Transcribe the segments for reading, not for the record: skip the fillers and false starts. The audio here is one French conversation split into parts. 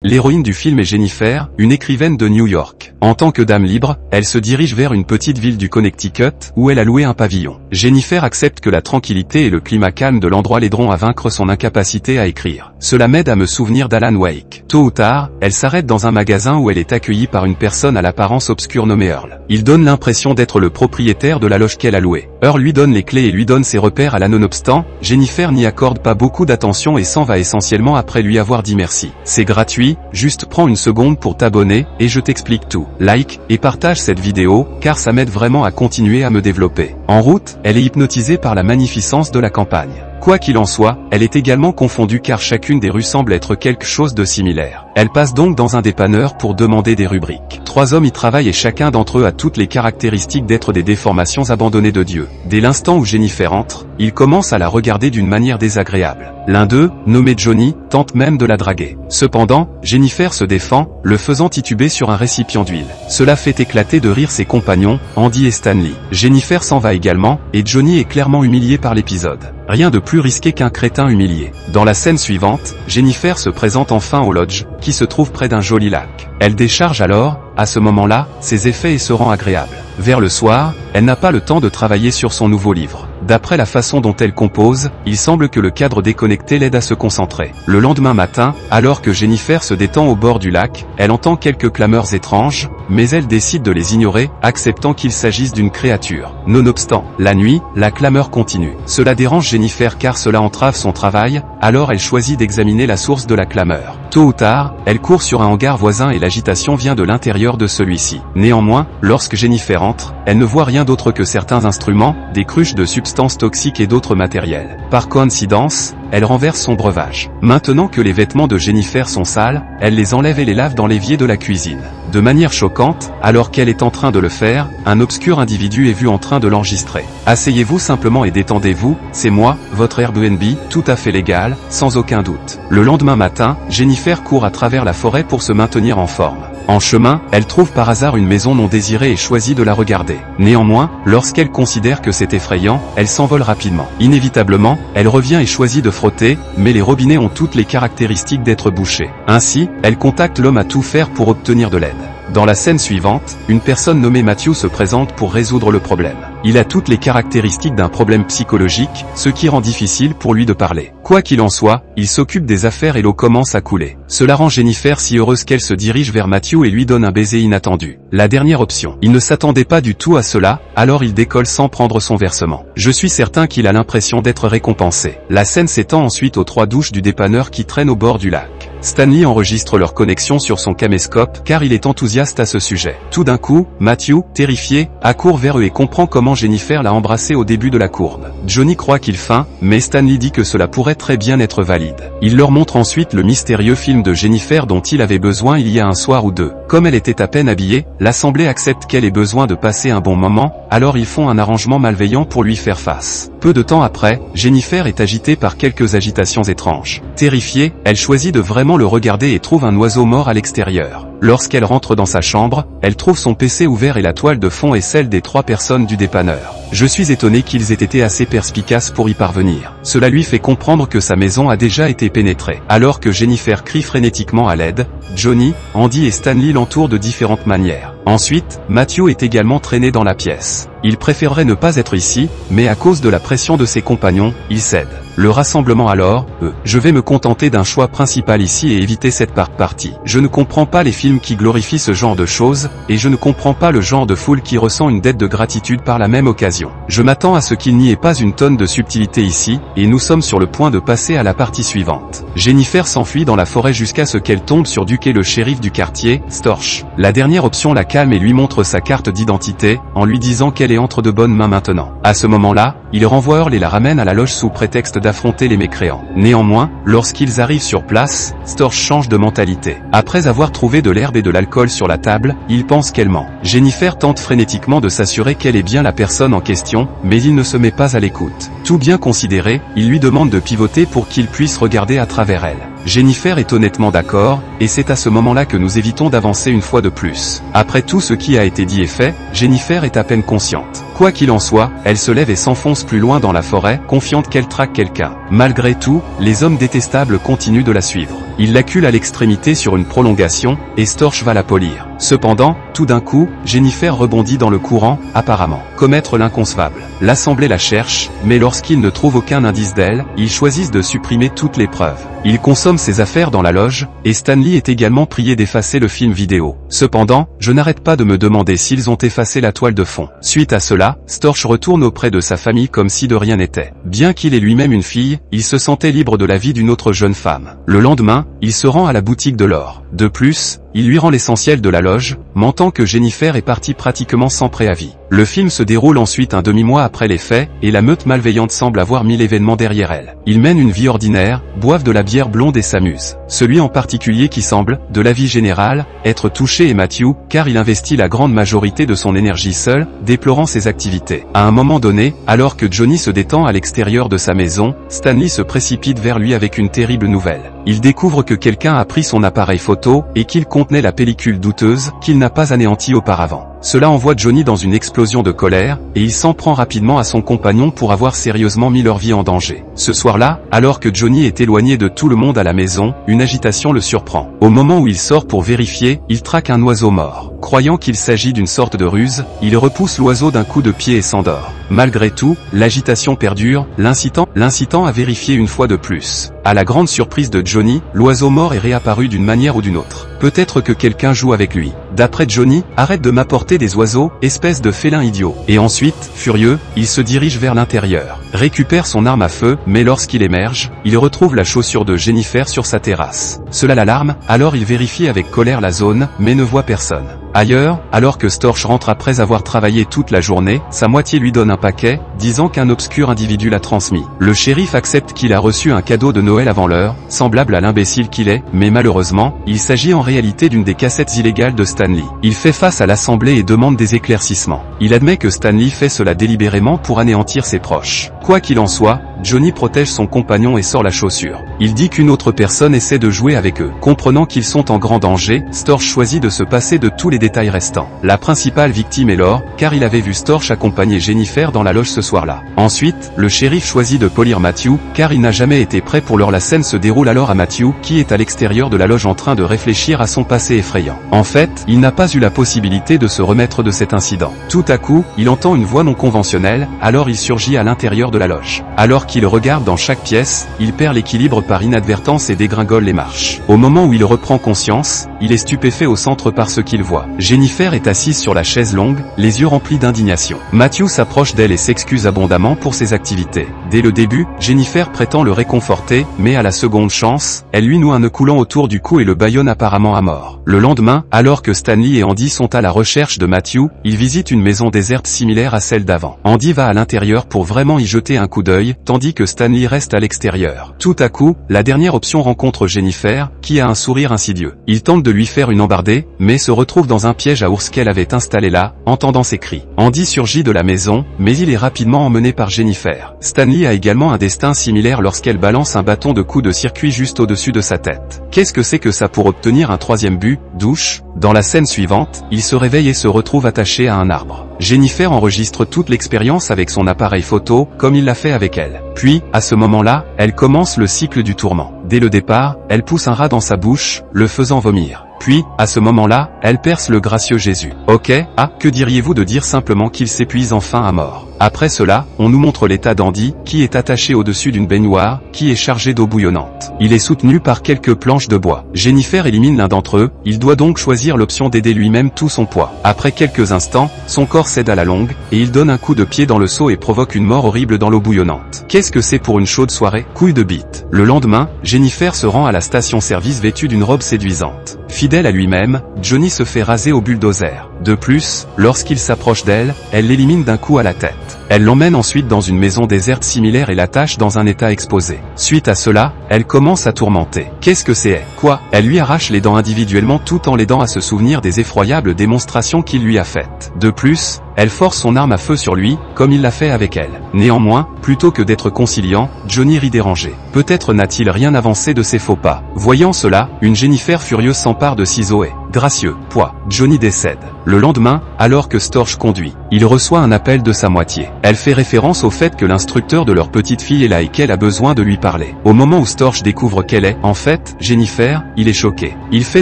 L'héroïne du film est Jennifer, une écrivaine de New York. En tant que dame libre, elle se dirige vers une petite ville du Connecticut, où elle a loué un pavillon. Jennifer accepte que la tranquillité et le climat calme de l'endroit l'aideront à vaincre son incapacité à écrire. Cela m'aide à me souvenir d'Alan Wake. Tôt ou tard, elle s'arrête dans un magasin où elle est accueillie par une personne à l'apparence obscure nommée Earl. Il donne l'impression d'être le propriétaire de la loge qu'elle a louée. Earl lui donne les clés et lui donne ses repères à la nonobstant, Jennifer n'y accorde pas beaucoup d'attention et s'en va essentiellement après lui avoir dit merci. C'est gratuit, juste prends une seconde pour t'abonner, et je t'explique tout. Like, et partage cette vidéo, car ça m'aide vraiment à continuer à me développer. En route, elle est hypnotisée par la magnificence de la campagne. Quoi qu'il en soit, elle est également confondue car chacune des rues semble être quelque chose de similaire. Elle passe donc dans un dépanneur pour demander des rubriques. 3 hommes y travaillent et chacun d'entre eux a toutes les caractéristiques d'être des déformations abandonnées de Dieu. Dès l'instant où Jennifer entre, il commence à la regarder d'une manière désagréable. L'un d'eux, nommé Johnny, tente même de la draguer. Cependant, Jennifer se défend, le faisant tituber sur un récipient d'huile. Cela fait éclater de rire ses compagnons, Andy et Stanley. Jennifer s'en va également, et Johnny est clairement humilié par l'épisode. Rien de plus risqué qu'un crétin humilié. Dans la scène suivante, Jennifer se présente enfin au lodge, qui se trouve près d'un joli lac. Elle décharge alors, à ce moment-là, ses effets et se rend agréable. Vers le soir, elle n'a pas le temps de travailler sur son nouveau livre. D'après la façon dont elle compose, il semble que le cadre déconnecté l'aide à se concentrer. Le lendemain matin, alors que Jennifer se détend au bord du lac, elle entend quelques clameurs étranges, mais elle décide de les ignorer, acceptant qu'il s'agisse d'une créature. Nonobstant, la nuit, la clameur continue. Cela dérange Jennifer car cela entrave son travail, alors elle choisit d'examiner la source de la clameur. Tôt ou tard, elle court sur un hangar voisin et l'agitation vient de l'intérieur de celui-ci. Néanmoins, lorsque Jennifer entre, elle ne voit rien d'autre que certains instruments, des cruches de substances toxiques et d'autres matériels. Par coïncidence, elle renverse son breuvage. Maintenant que les vêtements de Jennifer sont sales, elle les enlève et les lave dans l'évier de la cuisine. De manière choquante, alors qu'elle est en train de le faire, un obscur individu est vu en train de l'enregistrer. Asseyez-vous simplement et détendez-vous, c'est moi, votre Airbnb, tout à fait légal, sans aucun doute. Le lendemain matin, Jennifer court à travers la forêt pour se maintenir en forme. En chemin, elle trouve par hasard une maison non désirée et choisit de la regarder. Néanmoins, lorsqu'elle considère que c'est effrayant, elle s'envole rapidement. Inévitablement, elle revient et choisit de frotter, mais les robinets ont toutes les caractéristiques d'être bouchés. Ainsi, elle contacte l'homme à tout faire pour obtenir de l'aide. Dans la scène suivante, une personne nommée Matthew se présente pour résoudre le problème. Il a toutes les caractéristiques d'un problème psychologique, ce qui rend difficile pour lui de parler. Quoi qu'il en soit, il s'occupe des affaires et l'eau commence à couler. Cela rend Jennifer si heureuse qu'elle se dirige vers Matthew et lui donne un baiser inattendu. La dernière option. Il ne s'attendait pas du tout à cela, alors il décolle sans prendre son versement. Je suis certain qu'il a l'impression d'être récompensé. La scène s'étend ensuite aux 3 douches du dépanneur qui traînent au bord du lac. Stanley enregistre leur connexion sur son caméscope car il est enthousiaste à ce sujet. Tout d'un coup, Matthew, terrifié, accourt vers eux et comprend comment Jennifer l'a embrassé au début de la courbe. Johnny croit qu'il feint, mais Stanley dit que cela pourrait très bien être valide. Il leur montre ensuite le mystérieux film de Jennifer dont il avait besoin il y a un soir ou deux. Comme elle était à peine habillée, l'assemblée accepte qu'elle ait besoin de passer un bon moment, alors ils font un arrangement malveillant pour lui faire face. Peu de temps après, Jennifer est agitée par quelques agitations étranges. Terrifiée, elle choisit de vraiment le regarder et trouve un oiseau mort à l'extérieur. Lorsqu'elle rentre dans sa chambre, elle trouve son PC ouvert et la toile de fond est celle des 3 personnes du dépanneur. Je suis étonné qu'ils aient été assez perspicaces pour y parvenir. Cela lui fait comprendre que sa maison a déjà été pénétrée. Alors que Jennifer crie frénétiquement à l'aide, Johnny, Andy et Stanley l'entourent de différentes manières. Ensuite, Matthew est également traîné dans la pièce. Il préférerait ne pas être ici, mais à cause de la pression de ses compagnons, il cède. Le rassemblement alors, je vais me contenter d'un choix principal ici et éviter cette partie. Je ne comprends pas les films qui glorifient ce genre de choses, et je ne comprends pas le genre de foule qui ressent une dette de gratitude par la même occasion. Je m'attends à ce qu'il n'y ait pas une tonne de subtilité ici, et nous sommes sur le point de passer à la partie suivante. Jennifer s'enfuit dans la forêt jusqu'à ce qu'elle tombe sur Duke et le shérif du quartier, Storch. La dernière option la calme et lui montre sa carte d'identité, en lui disant qu'elle est entre de bonnes mains maintenant. À ce moment-là, il renvoie Earl et la ramène à la loge sous prétexte d'affronter les mécréants. Néanmoins, lorsqu'ils arrivent sur place, Storch change de mentalité. Après avoir trouvé de l'herbe et de l'alcool sur la table, il pense qu'elle ment. Jennifer tente frénétiquement de s'assurer qu'elle est bien la personne en question, mais il ne se met pas à l'écoute. Tout bien considéré, il lui demande de pivoter pour qu'il puisse regarder à travers elle. Jennifer est honnêtement d'accord, et c'est à ce moment-là que nous évitons d'avancer une fois de plus. Après tout ce qui a été dit et fait, Jennifer est à peine consciente. Quoi qu'il en soit, elle se lève et s'enfonce plus loin dans la forêt, confiante qu'elle traque quelqu'un. Malgré tout, les hommes détestables continuent de la suivre. Il l'accule à l'extrémité sur une prolongation, et Storch va la polir. Cependant, tout d'un coup, Jennifer rebondit dans le courant, apparemment. Commettre l'inconcevable. L'Assemblée la cherche, mais lorsqu'ils ne trouvent aucun indice d'elle, ils choisissent de supprimer toutes les preuves. Ils consomment ses affaires dans la loge, et Stanley est également prié d'effacer le film vidéo. Cependant, je n'arrête pas de me demander s'ils ont effacé la toile de fond. Suite à cela, Storch retourne auprès de sa famille comme si de rien n'était. Bien qu'il ait lui-même une fille, il se sentait libre de la vie d'une autre jeune femme. Le lendemain, il se rend à la boutique de l'or. De plus, il lui rend l'essentiel de la loge, mentant que Jennifer est partie pratiquement sans préavis. Le film se déroule ensuite un demi-mois après les faits, et la meute malveillante semble avoir mis l'événement derrière elle. Ils mènent une vie ordinaire, boivent de la bière blonde et s'amusent. Celui en particulier qui semble, de la vie générale, être touché est Matthew, car il investit la grande majorité de son énergie seul, déplorant ses activités. À un moment donné, alors que Johnny se détend à l'extérieur de sa maison, Stanley se précipite vers lui avec une terrible nouvelle. Il découvre que quelqu'un a pris son appareil photo, et qu'il contenait la pellicule douteuse, qu'il n'a pas anéantie auparavant. Cela envoie Johnny dans une explosion de colère, et il s'en prend rapidement à son compagnon pour avoir sérieusement mis leur vie en danger. Ce soir-là, alors que Johnny est éloigné de tout le monde à la maison, une agitation le surprend. Au moment où il sort pour vérifier, il traque un oiseau mort. Croyant qu'il s'agit d'une sorte de ruse, il repousse l'oiseau d'un coup de pied et s'endort. Malgré tout, l'agitation perdure, l'incitant à vérifier une fois de plus. À la grande surprise de Johnny, l'oiseau mort est réapparu d'une manière ou d'une autre. Peut-être que quelqu'un joue avec lui. D'après Johnny, arrête de m'apporter des oiseaux, espèce de félin idiot. Et ensuite, furieux, il se dirige vers l'intérieur. Récupère son arme à feu, mais lorsqu'il émerge, il retrouve la chaussure de Jennifer sur sa terrasse. Cela l'alarme, alors il vérifie avec colère la zone, mais ne voit personne. Ailleurs, alors que Storch rentre après avoir travaillé toute la journée, sa moitié lui donne un paquet, disant qu'un obscur individu l'a transmis. Le shérif accepte qu'il a reçu un cadeau de Noël avant l'heure, semblable à l'imbécile qu'il est, mais malheureusement, il s'agit en réalité d'une des cassettes illégales de Stanley. Il fait face à l'Assemblée et demande des éclaircissements. Il admet que Stanley fait cela délibérément pour anéantir ses proches. Quoi qu'il en soit, Johnny protège son compagnon et sort la chaussure. Il dit qu'une autre personne essaie de jouer avec eux. Comprenant qu'ils sont en grand danger, Storch choisit de se passer de tous les détails restants. La principale victime est Laure, car il avait vu Storch accompagner Jennifer dans la loge ce soir-là. Ensuite, le shérif choisit de polir Matthew, car il n'a jamais été prêt pour l'heure. La scène se déroule alors à Matthew, qui est à l'extérieur de la loge en train de réfléchir à son passé effrayant. En fait, il n'a pas eu la possibilité de se remettre de cet incident. Tout à coup, il entend une voix non conventionnelle, alors il surgit à l'intérieur de la loge. Alors qu'il regarde dans chaque pièce, il perd l'équilibre par inadvertance et dégringole les marches. Au moment où il reprend conscience, il est stupéfait au centre par ce qu'il voit. Jennifer est assise sur la chaise longue, les yeux remplis d'indignation. Matthew s'approche d'elle et s'excuse abondamment pour ses activités. Dès le début, Jennifer prétend le réconforter, mais à la seconde chance, elle lui noue un nœud coulant autour du cou et le bâillonne apparemment à mort. Le lendemain, alors que Stanley et Andy sont à la recherche de Matthew, ils visitent une maison déserte similaire à celle d'avant. Andy va à l'intérieur pour vraiment y jeter un coup d'œil, tandis que Stanley reste à l'extérieur. Tout à coup, la dernière option rencontre Jennifer, qui a un sourire insidieux. Il tente de lui faire une embardée, mais se retrouve dans un piège à ours qu'elle avait installé là, entendant ses cris. Andy surgit de la maison, mais il est rapidement emmené par Jennifer. Stanley a également un destin similaire lorsqu'elle balance un bâton de coup de circuit juste au-dessus de sa tête. Qu'est-ce que c'est que ça pour obtenir un troisième but, douche? Dans la scène suivante, il se réveille et se retrouve attaché à un arbre. Jennifer enregistre toute l'expérience avec son appareil photo, comme il l'a fait avec elle. Puis, à ce moment-là, elle commence le cycle du tourment. Dès le départ, elle pousse un rat dans sa bouche, le faisant vomir. Puis, à ce moment-là, elle perce le gracieux Jésus. Ok, que diriez-vous de dire simplement qu'il s'épuise enfin à mort? Après cela, on nous montre l'état d'Andy, qui est attaché au-dessus d'une baignoire, qui est chargée d'eau bouillonnante. Il est soutenu par quelques planches de bois. Jennifer élimine l'un d'entre eux, il doit donc choisir l'option d'aider lui-même tout son poids. Après quelques instants, son corps cède à la longue, et il donne un coup de pied dans le seau et provoque une mort horrible dans l'eau bouillonnante. Qu'est-ce que c'est pour une chaude soirée? Couille de bite. Le lendemain, Jennifer se rend à la station-service vêtue d'une robe séduisante. Fidèle à lui-même, Johnny se fait raser au bulldozer. De plus, lorsqu'il s'approche d'elle, elle l'élimine d'un coup à la tête. Elle l'emmène ensuite dans une maison déserte similaire et l'attache dans un état exposé. Suite à cela, elle commence à tourmenter. Qu'est-ce que c'est? Quoi? Elle lui arrache les dents individuellement tout en l'aidant à se souvenir des effroyables démonstrations qu'il lui a faites. De plus, elle force son arme à feu sur lui, comme il l'a fait avec elle. Néanmoins, plutôt que d'être conciliant, Johnny rit dérangé. Peut-être n'a-t-il rien avancé de ses faux pas. Voyant cela, une Jennifer furieuse s'empare de ciseaux et Gracieux, poids. Johnny décède. Le lendemain, alors que Storch conduit, il reçoit un appel de sa moitié. Elle fait référence au fait que l'instructeur de leur petite fille est là et qu'elle a besoin de lui parler. Au moment où Storch découvre qu'elle est, en fait, Jennifer, il est choqué. Il fait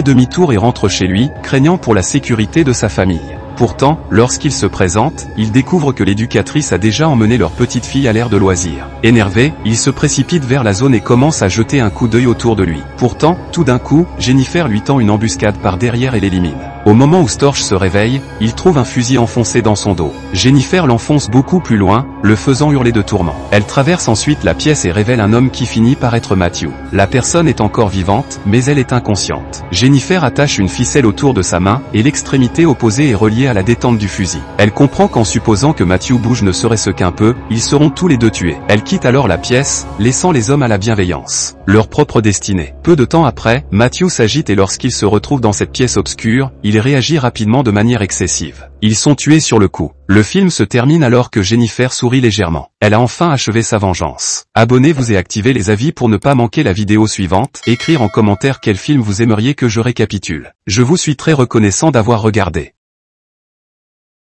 demi-tour et rentre chez lui, craignant pour la sécurité de sa famille. Pourtant, lorsqu'il se présente, il découvre que l'éducatrice a déjà emmené leur petite fille à l'aire de loisirs. Énervé, il se précipite vers la zone et commence à jeter un coup d'œil autour de lui. Pourtant, tout d'un coup, Jennifer lui tend une embuscade par derrière et l'élimine. Au moment où Storch se réveille, il trouve un fusil enfoncé dans son dos. Jennifer l'enfonce beaucoup plus loin, le faisant hurler de tourment. Elle traverse ensuite la pièce et révèle un homme qui finit par être Matthew. La personne est encore vivante, mais elle est inconsciente. Jennifer attache une ficelle autour de sa main, et l'extrémité opposée est reliée à la détente du fusil. Elle comprend qu'en supposant que Matthew bouge ne serait-ce qu'un peu, ils seront tous les deux tués. Elle quitte alors la pièce, laissant les hommes à la bienveillance. Leur propre destinée. Peu de temps après, Matthew s'agite et lorsqu'il se retrouve dans cette pièce obscure, il réagit rapidement de manière excessive. Ils sont tués sur le coup. Le film se termine alors que Jennifer sourit légèrement. Elle a enfin achevé sa vengeance. Abonnez-vous et activez les avis pour ne pas manquer la vidéo suivante. Écrire en commentaire quel film vous aimeriez que je récapitule. Je vous suis très reconnaissant d'avoir regardé.